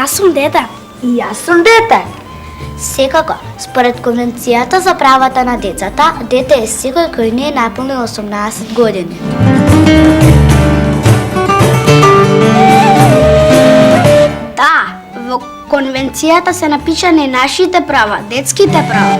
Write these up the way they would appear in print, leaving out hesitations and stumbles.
Јас сум дете. И јас сум дете. Секако, според Конвенцијата за правата на децата, дете е секој кој не е напълнил 18 години. Да, во Конвенцијата се напишани нашите права, детските права.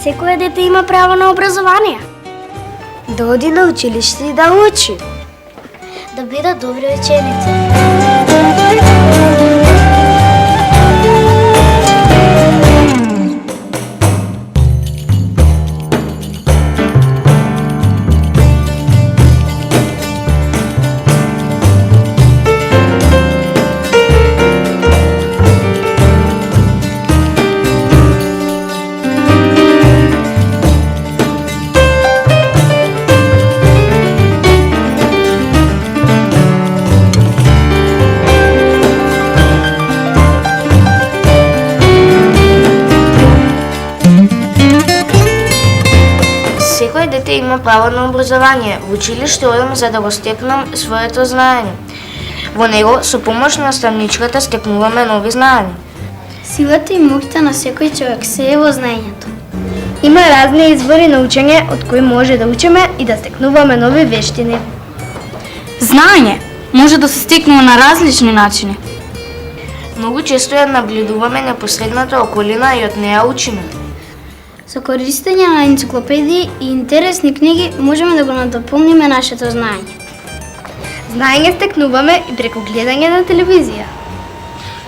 Секој дете има право на образование. Да оди на училиште и да учи. Да бидат добри ученици. Секој дете има право на образование. Во училиште одам за да го стекнам своето знаење. Во него, со помош на наставничката, стекнуваме нови знаења. Силата и моќта на секој човек се е во знаењето. Има разни извори на учење од кои може да учиме и да стекнуваме нови вештини. Знаење може да се стекнува на различни начини. Многу често ја наблюдуваме непосредната околина и од неа учиме. Со користење на енциклопедии и интересни книги можеме да го надополниме нашето знаење. Знаење стекнуваме и преку гледање на телевизија.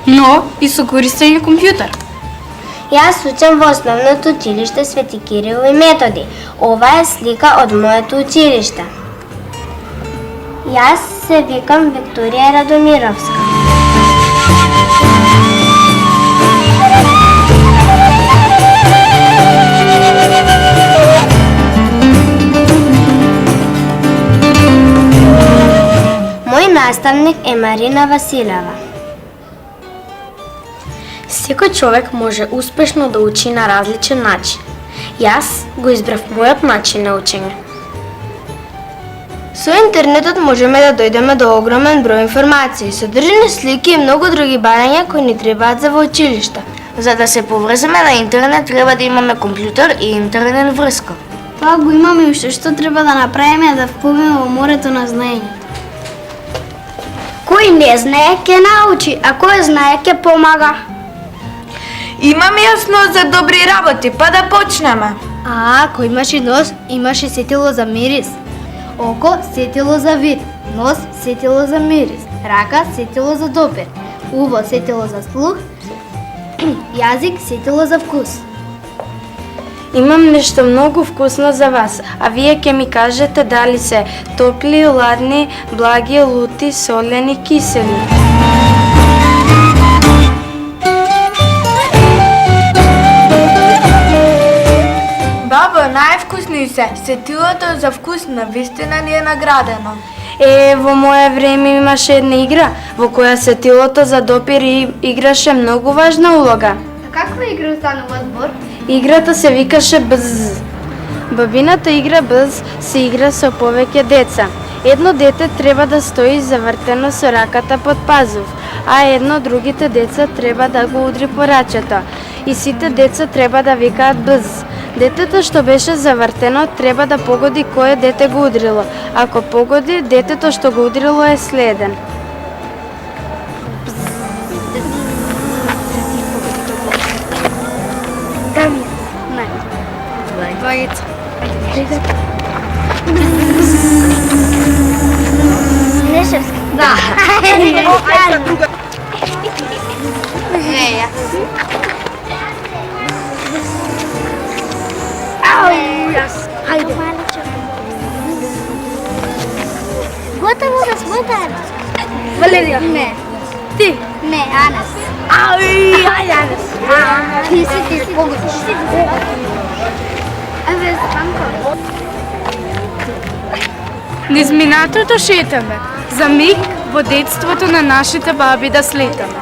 Но и со користење компјутер. Јас учам во основното училиште Свети Кирил и Методи. Ова е слика од моето училиште. Јас се викам Викторија Радомировска. Мој наставник е Марина Василева. Секој човек може успешно да учи на различен начин. Јас го избрав мојот начин на учење. Со интернетот можеме да дојдеме до огромен број информации, содржини слики и многу други барања кои ни требаат за во училиште. За да се поврземе на интернет треба да имаме компјутер и интернет врска. Тоа го имаме и уште што треба да направиме да вплувиме во морето на знаењето. Кој не знае, ќе научи, а кој знае, ќе помага. Имаме јасно за добри работи, па да почнеме. Кој имаше нос, имаше сетило за мирис. Око, сетило за вид. Нос, сетило за мирис. Рака, сетило за допир. Уво, сетило за слух. Јазик, сетило за вкус. Имам нешто многу вкусно за вас, а вие ќе ми кажете дали се топли, ладни, благи, лути, солени, кисели. Бабо, највкусни се. Сетилото за вкус на вистина ни е наградено. Во моје време имаше една игра во која сетилото за допир играше многу важна улога. А каква игра останува збор? Играта се викаше Бз. Бабината игра Бз се игра со повеќе деца. Едно дете треба да стои завртено со раката под пазув, а едно другите деца треба да го удри по рачето. И сите деца треба да викаат Бз. Детето што беше завртено треба да погоди кое дете го удрило. Ако погоди, детето што го удрило е следен. Двојица. Нешевски. Да. Хайде. Готово да смотаем. Валерија. Не. Ти. Не, Анас. Ајде, Анес. Ти си погодиш. Еве, Станко. Низ минатото шетаме, за миг во детството на нашите баби да слетаме.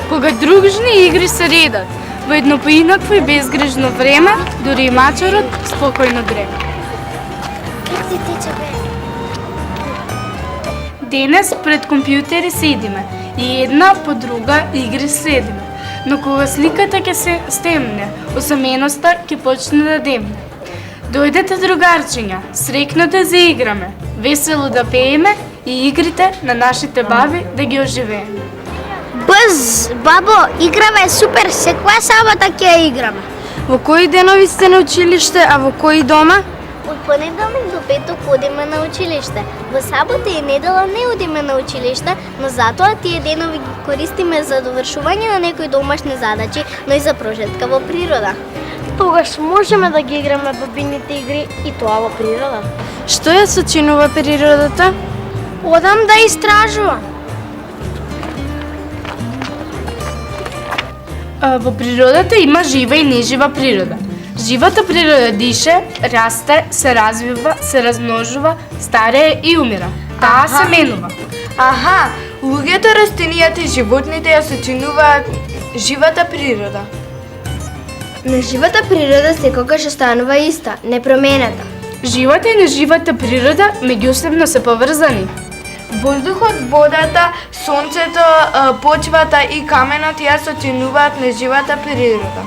Кога дружни игри се редат, во едно поинакво и безгрижно време, дури и мачарот спокојно дреме. Как ти тече, бе? Денес пред компјутери седиме и една по друга игри следиме. Но кога сликата ќе се стемне, осаменоста ќе почне да демне. Дојдете, другарчиња, срекно да заиграме, весело да пееме и игрите на нашите баби да ги оживееме. Бъз, бабо, играва е супер, секоја сабота ќе ја играме. Во кои денови сте на училиште, а во кои дома? Од понеделник до петок одиме на училиште. Во сабота и недела не одиме на училиште, но затоа тие денови ги користиме за довршување на некои домашни задачи, но и за прожетка во природа. Тогаш можеме да ги играме бабините игри и тоа во природа. Што ја сочинува природата? Одам да истражувам. Во природата има жива и нежива природа. Живата природа дише, расте, се развива, се размножува, старее и умира. Таа се менува. Аха, луѓето, растенијата и животните ја сочинуваат живата природа. Неживата природа секогаш останува иста, непроменета. Живата и неживата природа меѓусебно се поврзани. Воздухот, водата, сонцето, почвата и каменот ја сочинуваат неживата природа.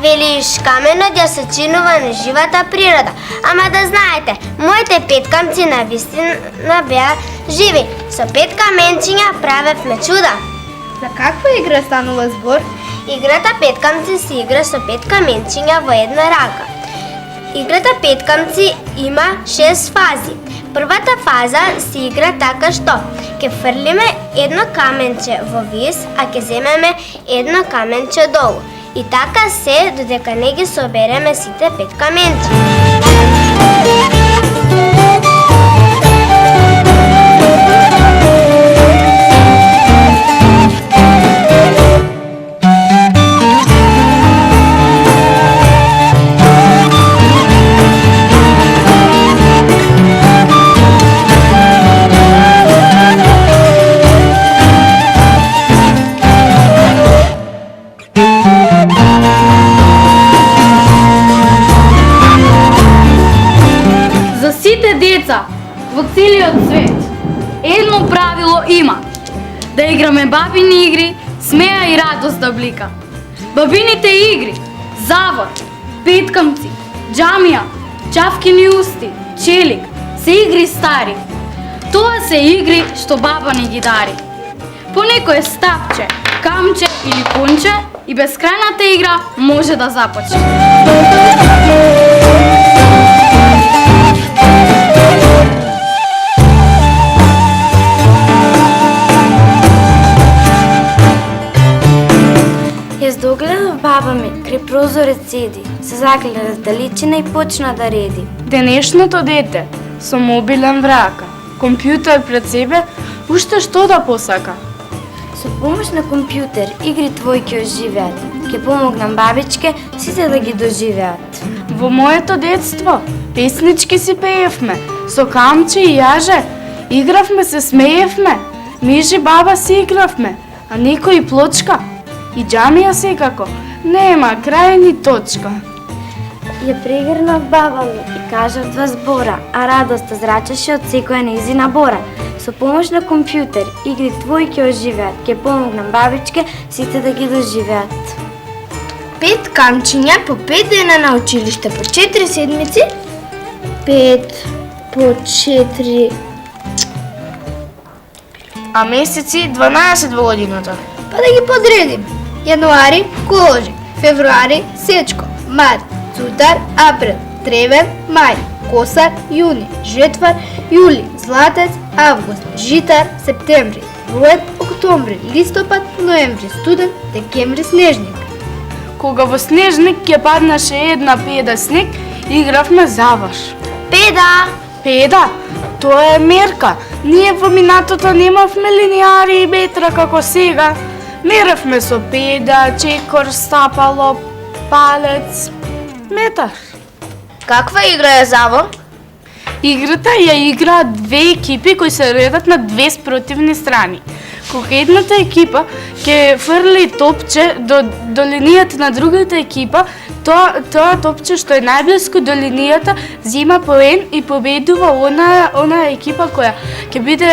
Велиш, каменот ја сочинува неживата природа. Ама да знаете, моите 5 камци на вистина беа живи. Со 5 каменчиња правевме чуда. За каква игра станува збор? Играта 5 камци се игра со 5 каменчиња во една рака. Играта 5 камци има 6 фази. Првата фаза се игра така што ќе фрлиме едно каменче во вис, а ќе земеме едно каменче долу. И така се додека не ги собереме сите 5 каменчи. Деца во целиот свет едно правило има: да играме бабини игри, смеа и радост да блика. Бабините игри: завор, петкамци, џамија, чавкини усти, челик, се игри стари. Тоа се игри што баба ни ги дари. По некое стапче, камче или конче и бескрајната игра може да започне. Јас догледав баба ми, кри прозорец седи, се загледа далечина и почна да реди. Денешното дете со мобилен в рака, компјутер пред себе, уште што да посака? Со помош на компјутер, игри твои ќе оживеат. Ќе помогнам бабичке, сите да ги доживеат. Во моето детство песнички си пеевме, со камче и јаже, игравме се, смеевме, мижи баба си игравме, а некој плочка. И џамија секако, нема крај ни точка. Ја прегрнав баба ми и кажав 2 збора, а радоста зрачеше од секоја нејзина бора. Со помош на компјутер, игри твои ќе оживеат, ќе помогнам бабичке сите да ги доживеат. 5 камчиња по 5 дена на училиште по 4 седмици. 5 по 4... А месеци 12 во годината. Па да ги подредим. Јануари – коложи, февруари – сечко, март – цутар, април – тревен, мај, косар, јуни, жетвар, јули, златец, август, житар, септември, руен, октомври, листопад, ноември, студен, декември, снежник. Кога во снежник ќе паднаше една педа снег, игравме заваш. Педа! Педа? Тоа е мерка. Ние во минатото немавме линеари и метра како сега. Меравме со педа, чекор, стапало, палец, метар. Каква игра е завор? Играта ја играат 2 екипи кои се редат на 2 спротивни страни. Кога едната екипа ќе фрли топче до линијата на другата екипа, тоа топче што е најблиску до линијата зема поен и победува она екипа која ќе биде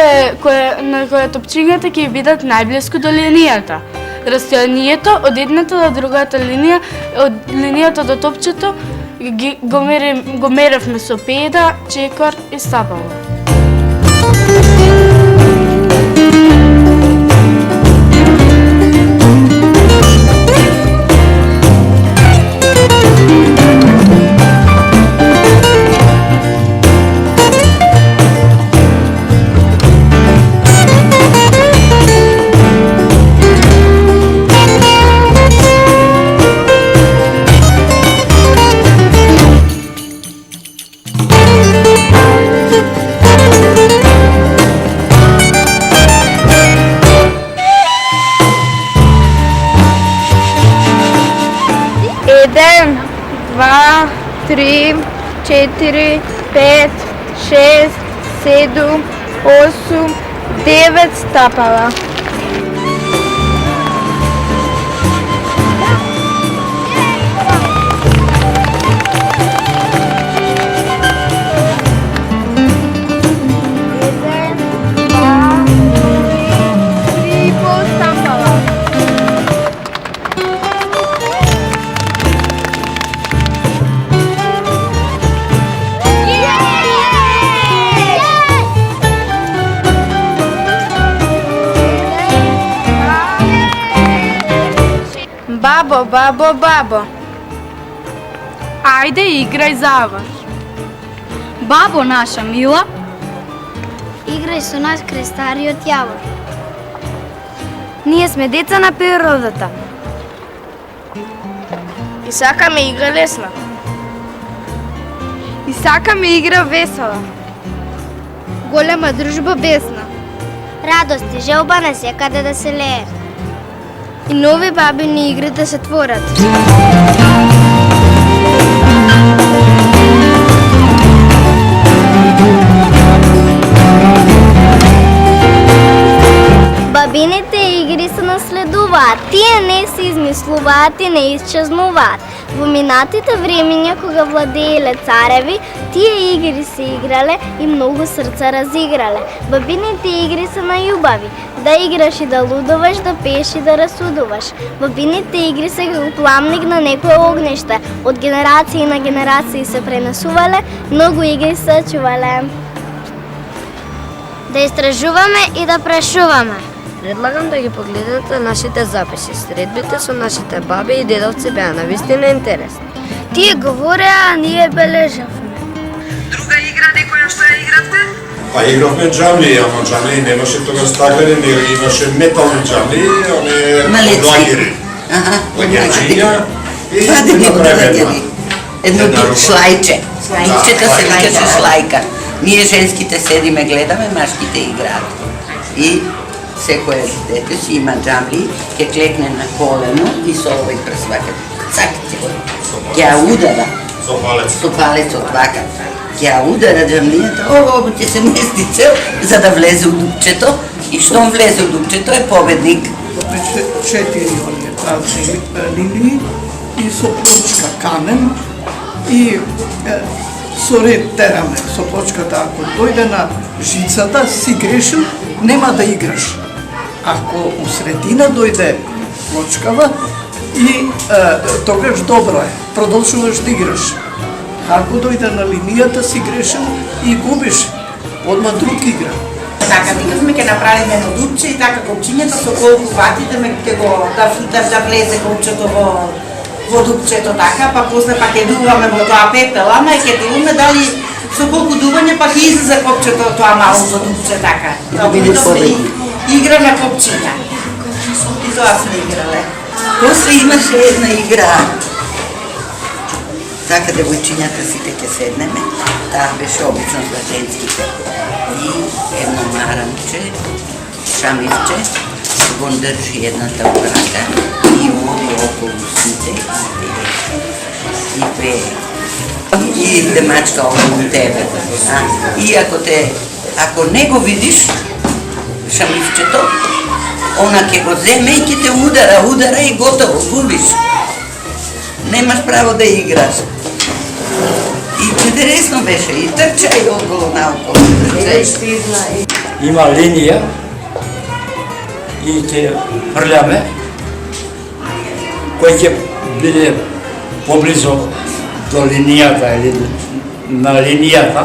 на која топчињата ќе бидат најблиску до линијата. Растојанието од едната до другата линија, од линијата до топчето го меревме со педа, чекор и стапало. Еден, 2, 3, 4, 5, 6, 7, 8, 9 стапала. Бабо, бабо, бабо. Ајде играј завар. Бабо наша мила, Играј со нас крестариот јавор. Ние сме деца на природата. И сакаме игра лесна. И сакаме игра весела. Голема дружба бесна. Радост и желба на секаде да се лее. И нови бабини игри да се творат. Бабините игри се наследуваат, тие не се измислуваат и не исчезнуваат. Во минатите времења кога владееле цареви, тие игри се играле и многу срца разиграле. Бабините игри се најубави, да играш и да лудуваш, да пееш и да расудуваш. Бабините игри се како пламник на некое огниште, од генерации на генерации се пренесувале, многу игри се чувале. Да истражуваме и да прашуваме. Предлагам да ги погледнете нашите записи. Средбите со нашите баби и дедовци беа навистина интересни. Тие говореа, а ние бележавме. Друга игра некоја што ја игравте? Па игравме джамли, ама джамли немаше тогаш стаклени, имаше метални джамли, они лагери. Лагерчиња и направи едно шлајче. Шлајчето се викаше шлајка. Ние женските седиме, гледаме, машките играат. И секој дете си има джамли, ќе клекне на колено и со овој прсвака. Цаките го. Ќе ја удара. Со палецот вака. Ќе ја удара джамлијата, ово ќе се мести цел за да влезе у дупчето и штом влезе у дупчето е победник. 4 оние тазни линии и со плочка камен и со ред тераме со плочката. Ако дојде на жицата, си грешил, нема да играш. Ако у средина дојде плочкава и тогаш добро е, продолжуваш да играш. Ако дојде на линијата, си грешил и губиш, одма друг игра. Така, викавме ќе направиме едно дупче и така копчињето со колку ватите ќе го да влезе копчето во дупчето така, па после пак ќе дуваме во тоа пепел, ама и ќе видиме дали со колку дување пак излезе копчето тоа малото дупче така. Да биде победник. Игра на копчиња. И тоа сме играле. После имаше една игра. Така девојчињата сите ќе седнеме, таа беше обично за женските. И едно марамче, шамивче, го држи едната во рака и води околу сите и пее. И те мачка околу тебе. И ако не го видиш, шамивчето, она ќе го земе и ќе те удара и готово, губиш. Немаш право да играш. И интересно беше, и трча и около наоколо. Има линија и ќе фрљаме, кој ќе биде поблизо до линијата или на линијата,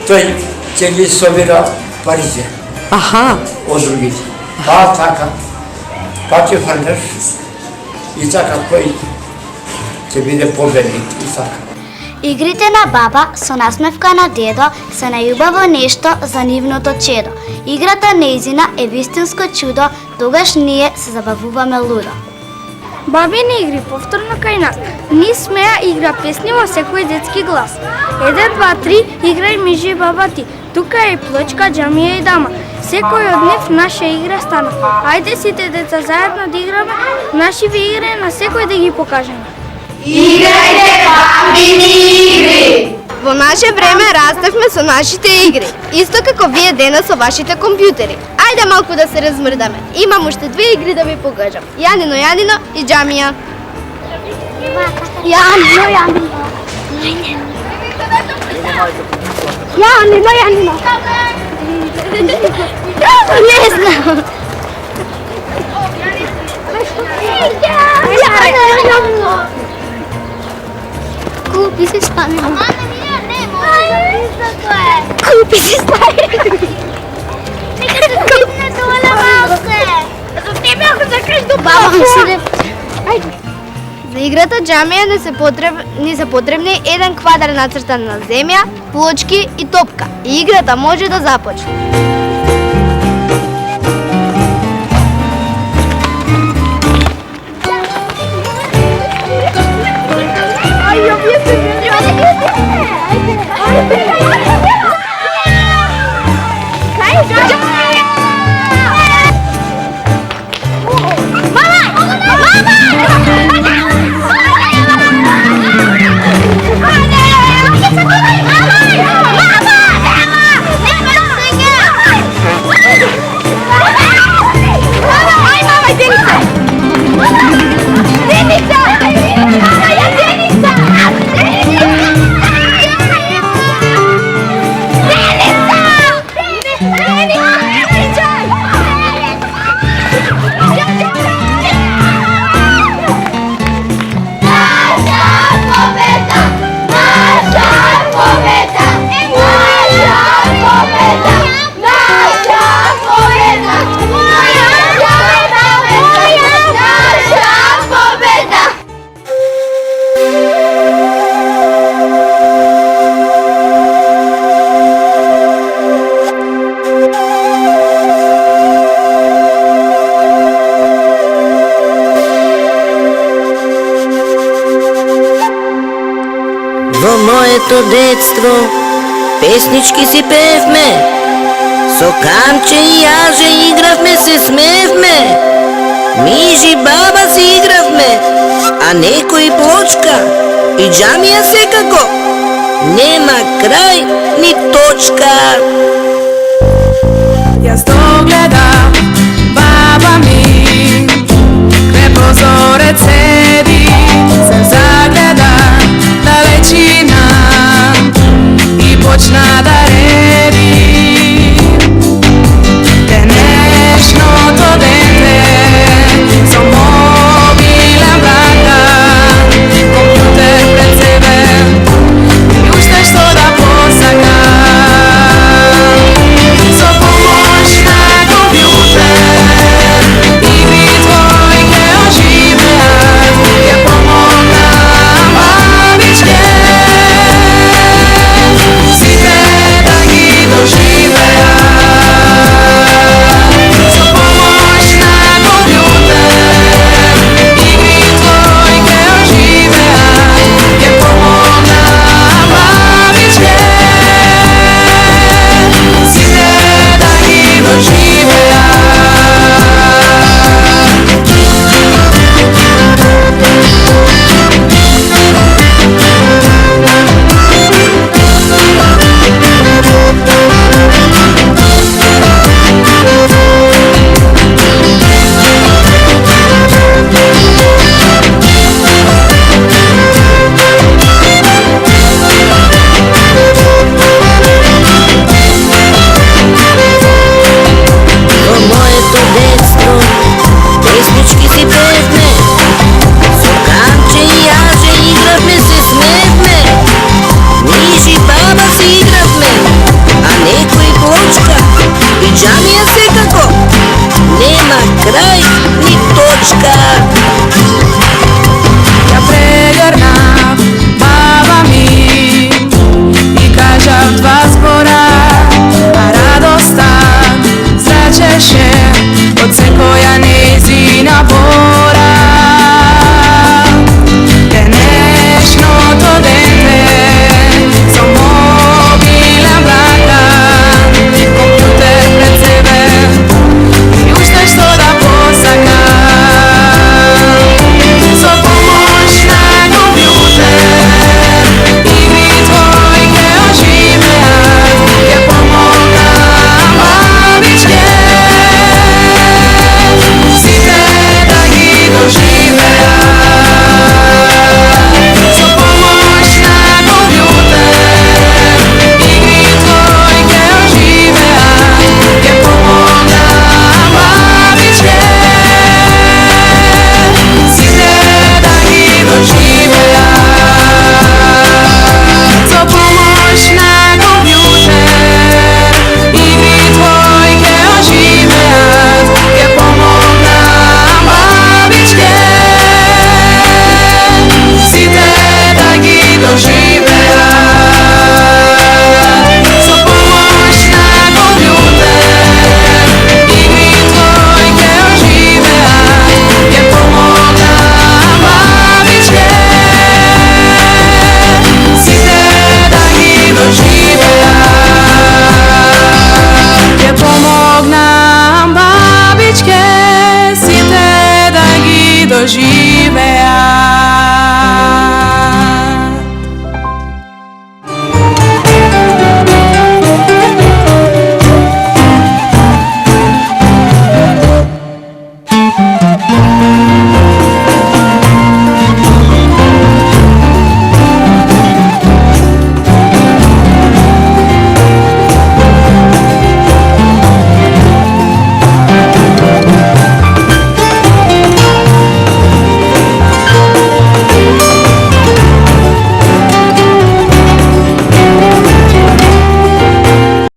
тој ќе ги собира парите. Од другите. Па така, па ќе фрљаш и така кој ќе биде победник и така. Игрите на баба со насмевка на дедо се најубаво нешто за нивното чедо. Играта нејзина е вистинско чудо, тогаш ние се забавуваме лудо. Бабини игри повторно кај нас. Ни смеа игра песни во секој детски глас. 1, 2, 3, играј мижи баба ти. Тука е плочка, џамија и дама. Секој од нив наша игра стана. Ајде сите деца заедно да играме, нашиве игри на секој да ги покажеме. Играјте бабини игри! Во наше време растевме со нашите игри, исто како вие денес со вашите компјутери. Ајде малку да се размрдаме. Имам уште 2 игри да ви покажам. Јанино и џамија. Јанино. Не знам. Купи се станемо. Купи се станемо. Нека дола малце. За тебе ако закреш до баба ми се. За играта џамија ни се потребни 1 квадрат нацртан на земја, плочки и топка. И играта може да започне. Во моето детство песнички си певме, со камче и јаже игравме, се смевме. Мижи баба си игравме, а некој плочка и џамија секако. Нема крај ни точка. Јас то гледам, баба ми прозорец седи, се загледа